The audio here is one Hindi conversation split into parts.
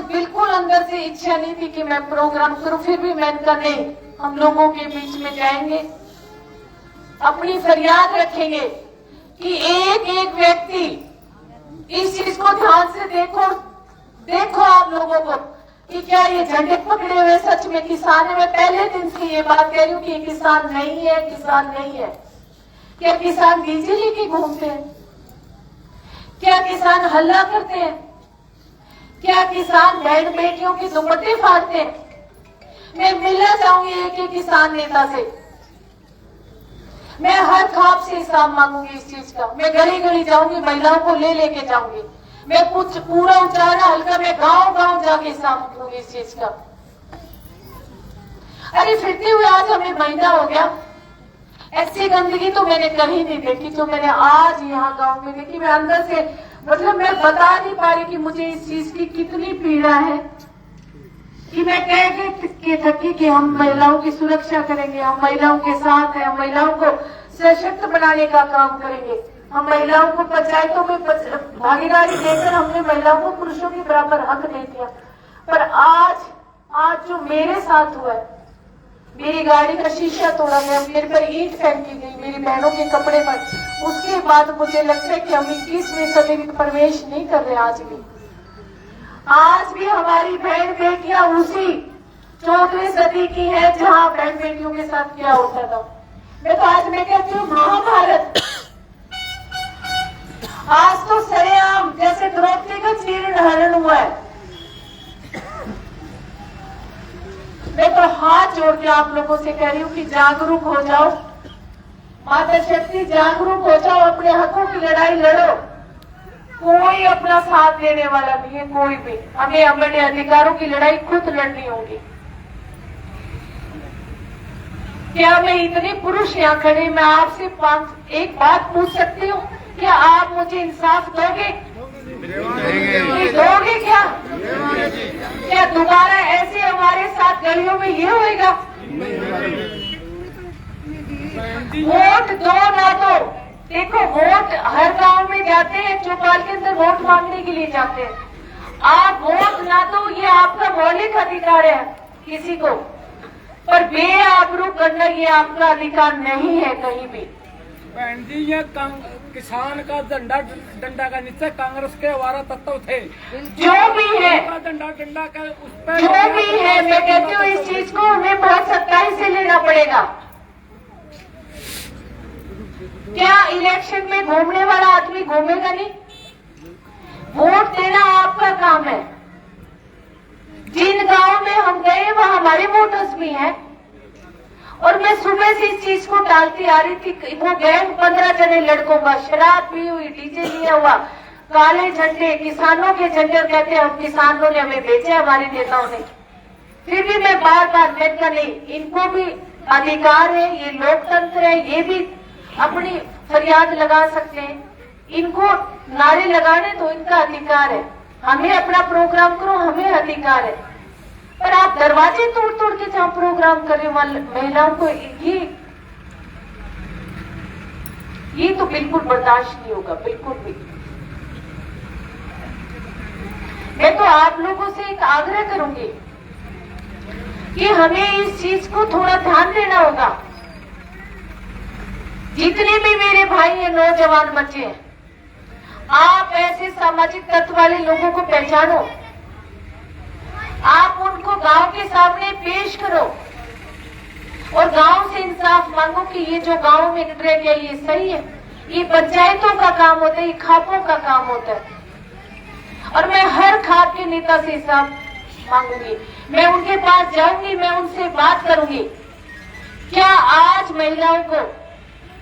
आज बिल्कुल अंदर से इच्छा नहीं थी कि मैं प्रोग्राम करूं, फिर भी मैंने कहा नहीं, हम लोगों के बीच में जाएंगे, अपनी फरियाद रखेंगे कि एक एक व्यक्ति इस चीज को ध्यान से देखो आप लोगों को कि क्या ये झंडे पकड़े हुए सच में किसान है। मैं पहले दिन से ये बात कह रही हूँ कि किसान नहीं है, किसान नहीं है। क्या किसान डीजे लेके घूमते हैं? क्या किसान हल्ला करते हैं? क्या किसान बहन बेटियों की दुपट्टे फाड़ते हैं? मैं मिलना चाहूंगी एक किसान नेता से, मैं हर खाप से हिसाब मांगूंगी इस चीज का। मैं गली गली जाऊंगी, महिलाओं को लेके जाऊंगी, मैं कुछ पूरा उचारा हल्का मैं गांव गांव जाके हिसाब मांगूंगी इस चीज का। अरे फिरते हुए आज हमें महीना हो गया, ऐसी गंदगी तो मैंने कहीं नहीं देखी जो मैंने आज यहाँ गांव में देखी। मैं अंदर से मतलब मैं बता नहीं पा रही कि मुझे इस चीज की कितनी पीड़ा है कि मैं कह के थकी कि हम महिलाओं की सुरक्षा करेंगे, हम महिलाओं के साथ हैं, हम महिलाओं को सशक्त बनाने का काम करेंगे, हम महिलाओं को पंचायतों में भागीदारी देकर हमने महिलाओं को पुरुषों के बराबर हक दे दिया। पर आज जो मेरे साथ हुआ है, मेरी गाड़ी का शीशा तोड़ा गया, मेरे पर ईंट फेंकी गई मेरी बहनों के कपड़े पर, उसके बाद मुझे लगता है कि हम 21वीं सदी में प्रवेश नहीं कर रहे। आज भी हमारी बहन बेटियां उसी 14वीं सदी की है जहां बहन बेटियों के साथ क्या होता था। मैं कहती हूँ महाभारत आज तो सरेआम जैसे द्रौपदी का चीर हरण हुआ है। मैं तो हाथ जोड़ के आप लोगों से कह रही हूँ कि जागरूक हो जाओ, माता शक्ति जागरूक हो जाओ, अपने हकों की लड़ाई लड़ो। कोई अपना साथ देने वाला नहीं है, कोई भी। हमें अपने अधिकारों की लड़ाई खुद लड़नी होगी। क्या मैं इतने पुरुष यहाँ खड़े, मैं आपसे एक बात पूछ सकती हूँ, क्या आप मुझे इंसाफ दोगे? दोगे क्या दोबारा ऐसे हमारे साथ गलियों में ये होएगा? वोट दो ना दो, देखो वोट हर गांव में जाते हैं, चौपाल के अंदर वोट मांगने के लिए जाते हैं। आप वोट ना दो, ये आपका मौलिक अधिकार है किसी को, पर बेआबरू करना ये आपका अधिकार नहीं है कहीं भी। बहन जी, ये किसान का डंडा का नीचे कांग्रेस के वारा तत्व थे, जो भी है डंडा का उस पर जो भी है, मैं कहती हूँ इस चीज को हमें बहुत सख्ताई से लेना पड़ेगा। क्या इलेक्शन में घूमने वाला आदमी घूमेगा नहीं? वोट देना आपका काम है। जिन गांव में हम गए वहां हमारे वोटर्स भी हैं, और मैं सुबह से इस चीज को टालती आ रही थी। वो गैंग 15 जने लड़कों का, शराब पी हुई, डीजे लिया हुआ, काले झंडे, किसानों के झंडे कहते हैं, किसानों ने हमें बेचे, हमारे नेताओं ने। फिर भी मैं बार बार कहता नहीं, इनको भी अधिकार है, ये लोकतंत्र है, ये भी अपनी फरियाद लगा सकते हैं, इनको नारे लगाने तो इनका अधिकार है। हमें अपना प्रोग्राम करो, हमें अधिकार है, पर आप दरवाजे तोड़ तोड़ के जहां प्रोग्राम कर रहे हो महिलाओं को, ये तो बिल्कुल बर्दाश्त नहीं होगा, बिल्कुल भी। मैं तो आप लोगों से एक आग्रह करूंगी कि हमें इस चीज को थोड़ा ध्यान देना होगा। जितने भी मेरे भाई हैं, नौजवान बच्चे हैं, आप ऐसे सामाजिक तत्व वाले लोगों को पहचानो, आप उनको गांव के सामने पेश करो और गांव से इंसाफ मांगो कि ये जो गांव में घट रहा है क्या ये सही है? ये पंचायतों का काम होता है, ये खापों का काम होता है, और मैं हर खाप के नेता से हिसाब मांगूंगी। मैं उनके पास जाऊंगी, मैं उनसे बात करूंगी, क्या आज महिलाओं को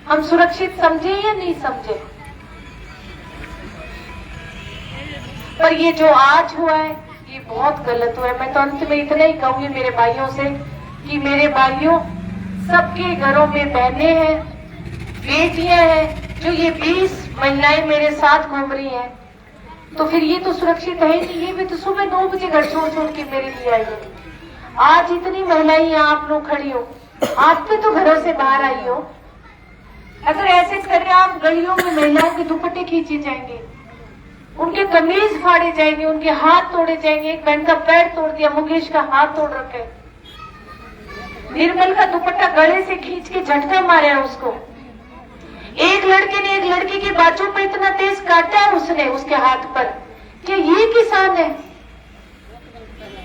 हम सुरक्षित समझे या नहीं समझे? पर ये जो आज हुआ है ये बहुत गलत हुआ है। मैं तो अंत में इतना ही कहूंगी मेरे भाइयों से कि मेरे भाइयों, सबके घरों में बहनें हैं, बेटियां हैं, जो ये 20 महिलाएं मेरे साथ घूम रही हैं, तो फिर ये तो सुरक्षित है नहीं। ये भी तो सुबह 9 बजे घर छोड़ छोड़ के मेरे लिए आई है। आज इतनी महिलाएं यहाँ आप लोग खड़ी हो, आप भी तो घरों से बाहर आई हो। अगर ऐसे करें आप, गलियों में महिलाओं के दुपट्टे खींचे जाएंगे, उनके कमीज फाड़े जाएंगे, उनके हाथ तोड़े जाएंगे। एक बहन का पैर तोड़ दिया, मुकेश का हाथ तोड़ रखे। निर्मल का दुपट्टा गले से खींच के झटका मारा है उसको। एक लड़के ने एक लड़की की बाजू पे इतना तेज काटा है उसने उसके हाथ पर। क्या ये किसान है?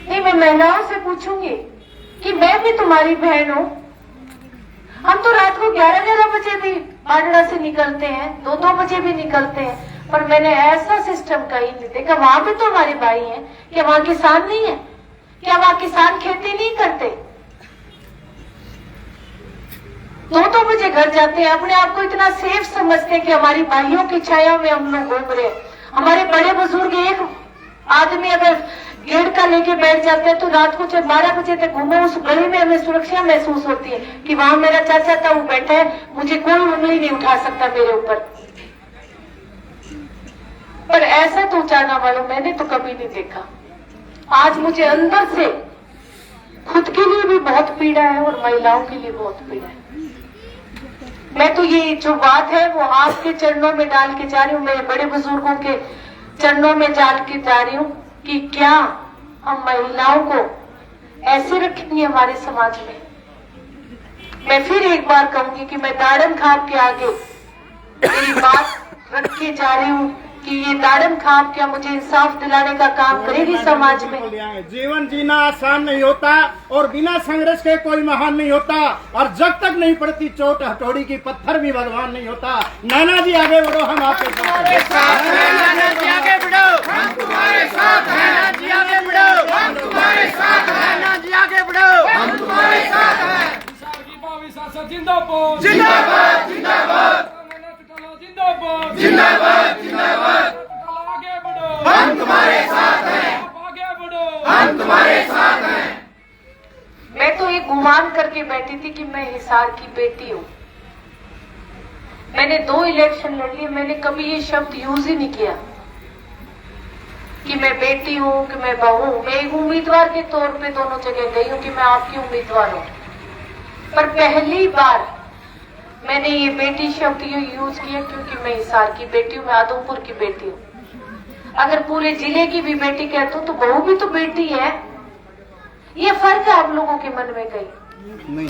नहीं, मैं महिलाओं से पूछूंगी कि मैं भी तुम्हारी बहन हूं। हम तो रात को 11-11 बजे भी बाडड़ा से निकलते हैं, 2-2 बजे भी निकलते हैं, पर मैंने ऐसा सिस्टम कहीं नहीं देखा। वहां भी तो हमारे भाई हैं, क्या वहां किसान नहीं है? क्या वहां किसान खेती नहीं करते? 2-2 बजे घर जाते हैं, अपने आप को इतना सेफ समझते हैं कि हमारी भाइयों की छाया में हम लोग घूम रहे हैं। हमारे बड़े बुजुर्ग, एक आदमी अगर गेड़ का लेके बैठ जाते हैं तो रात को जब 12 बजे तक घूमो, उस गली में हमें सुरक्षा महसूस होती है कि वहां मेरा चाचा था, वो बैठा है, मुझे कोई उंगली नहीं उठा सकता मेरे ऊपर। पर ऐसा तो जाना वालों मैंने तो कभी नहीं देखा। आज मुझे अंदर से खुद के लिए भी बहुत पीड़ा है और महिलाओं के लिए बहुत पीड़ा है। मैं तो ये जो बात है वो आपके चरणों में डाल के जा रही हूँ, मेरे बड़े बुजुर्गों के चरणों में डाल के जा रही हूँ कि क्या हम महिलाओं को ऐसे रखेंगे हमारे समाज में? मैं फिर एक बार कहूंगी कि मैं दाड़म खाप के आगे मेरी बात रख के जा रही हूँ कि ये दाड़म खाप क्या मुझे इंसाफ दिलाने का काम करेगी समाज में। जीवन जीना आसान नहीं होता और बिना संघर्ष के कोई महान नहीं होता, और जब तक नहीं पड़ती चोट हथौड़ी की पत्थर भी बलवान नहीं होता। नाना जी आगे बढ़ो, हम आपके साथ हैं। नाना जी आगे बढ़ो, हम तुम्हारे साथ हैं। नाना जी आगे बढ़ो, हम तुम्हारे साथ हैं। नाना जी आगे बढ़ो, हम तुम्हारे साथ हैं। जिंदाबाद जिंदाबाद जिंदाबाद जिंदाबाद जिंदाबाद जिंदाबाद। आगे बढ़ो, हम तुम्हारे साथ हैं। आगे बढ़ो, हम तुम्हारे साथ हैं। मैं तो ये गुमान करके बैठी थी कि मैं हिसार की बेटी हूँ। मैंने 2 इलेक्शन लड़ लिए, मैंने कभी ये शब्द यूज ही नहीं किया कि मैं बेटी हूँ, कि मैं बहू हूँ। मैं एक उम्मीदवार के तौर पे दोनों जगह गई हूँ कि मैं आपकी उम्मीदवार हूँ, पर पहली बार मैंने ये बेटी शब्द यूज किया क्योंकि मैं हिसार की बेटी हूँ, मैं आदमपुर की बेटी हूँ। अगर पूरे जिले की भी बेटी कहता हूँ तो बहू भी तो बेटी है। ये फर्क है आप लोगों के मन में कहीं नहीं।